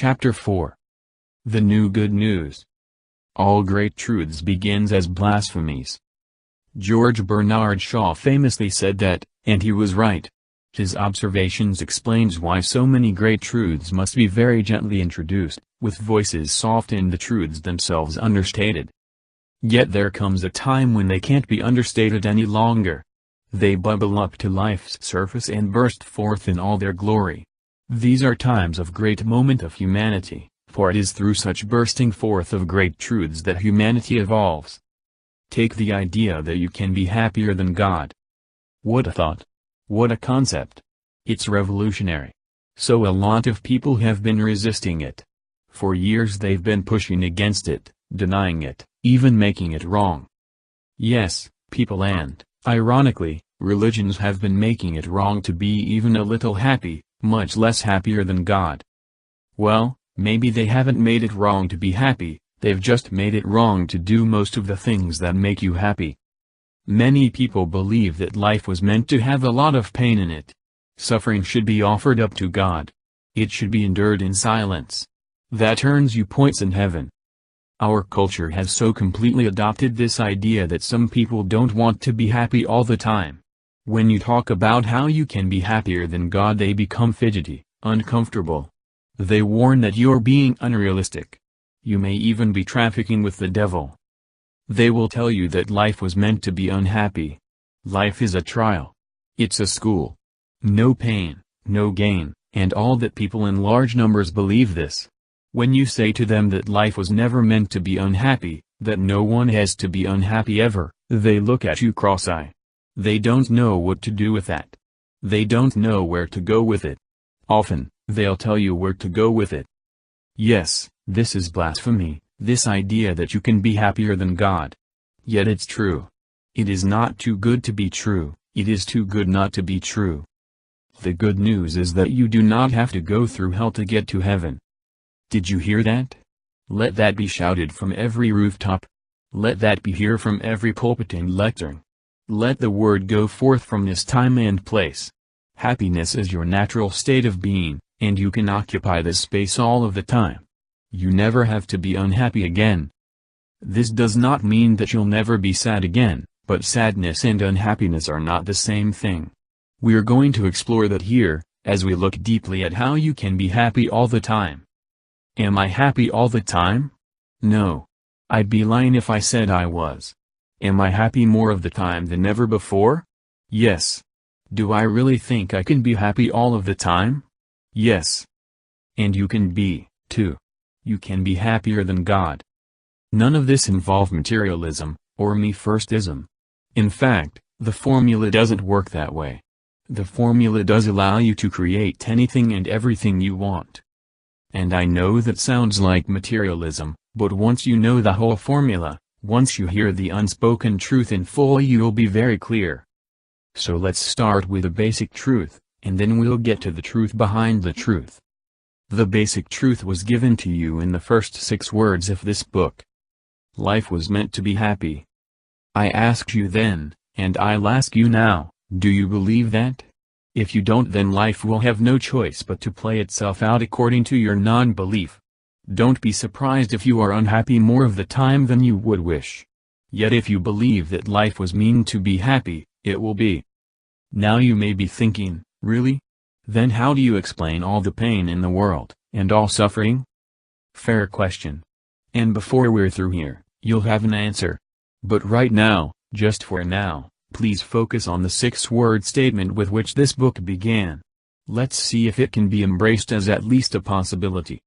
Chapter 4. The New Good News. All great truths begins as blasphemies. George Bernard Shaw famously said that, and he was right. His observations explains why so many great truths must be very gently introduced, with voices soft and the truths themselves understated. Yet there comes a time when they can't be understated any longer. They bubble up to life's surface and burst forth in all their glory. These are times of great moment of humanity, for it is through such bursting forth of great truths that humanity evolves. Take the idea that you can be happier than God. What a thought! What a concept! It's revolutionary. So a lot of people have been resisting it. For years they've been pushing against it, denying it, even making it wrong. Yes, people and, ironically, religions have been making it wrong to be even a little happy, much less happier than God. Well, maybe they haven't made it wrong to be happy, they've just made it wrong to do most of the things that make you happy. Many people believe that life was meant to have a lot of pain in it. Suffering should be offered up to God. It should be endured in silence. That earns you points in heaven. Our culture has so completely adopted this idea that some people don't want to be happy all the time. When you talk about how you can be happier than God, they become fidgety, uncomfortable. They warn that you're being unrealistic. You may even be trafficking with the devil. They will tell you that life was meant to be unhappy. Life is a trial. It's a school. No pain, no gain, and all that people in large numbers believe this. When you say to them that life was never meant to be unhappy, that no one has to be unhappy ever, they look at you cross-eyed. They don't know what to do with that. They don't know where to go with it. Often, they'll tell you where to go with it. Yes, this is blasphemy, this idea that you can be happier than God. Yet it's true. It is not too good to be true, it is too good not to be true. The good news is that you do not have to go through hell to get to heaven. Did you hear that? Let that be shouted from every rooftop. Let that be heard from every pulpit and lectern. Let the word go forth from this time and place. Happiness is your natural state of being, and you can occupy this space all of the time. You never have to be unhappy again. This does not mean that you'll never be sad again, but sadness and unhappiness are not the same thing. We're going to explore that here, as we look deeply at how you can be happy all the time. Am I happy all the time? No. I'd be lying if I said I was. Am I happy more of the time than ever before? Yes. Do I really think I can be happy all of the time? Yes. And you can be, too. You can be happier than God. None of this involves materialism, or me-firstism. In fact, the formula doesn't work that way. The formula does allow you to create anything and everything you want. And I know that sounds like materialism, but once you know the whole formula, once you hear the unspoken truth in full, you'll be very clear. So let's start with a basic truth, and then we'll get to the truth behind the truth. The basic truth was given to you in the first 6 words of this book. Life was meant to be happy. I asked you then, and I'll ask you now, do you believe that? If you don't, then life will have no choice but to play itself out according to your non-belief. Don't be surprised if you are unhappy more of the time than you would wish. Yet if you believe that life was meant to be happy, it will be. Now you may be thinking, really? Then how do you explain all the pain in the world, and all suffering? Fair question. And before we're through here, you'll have an answer. But right now, just for now, please focus on the 6-word statement with which this book began. Let's see if it can be embraced as at least a possibility.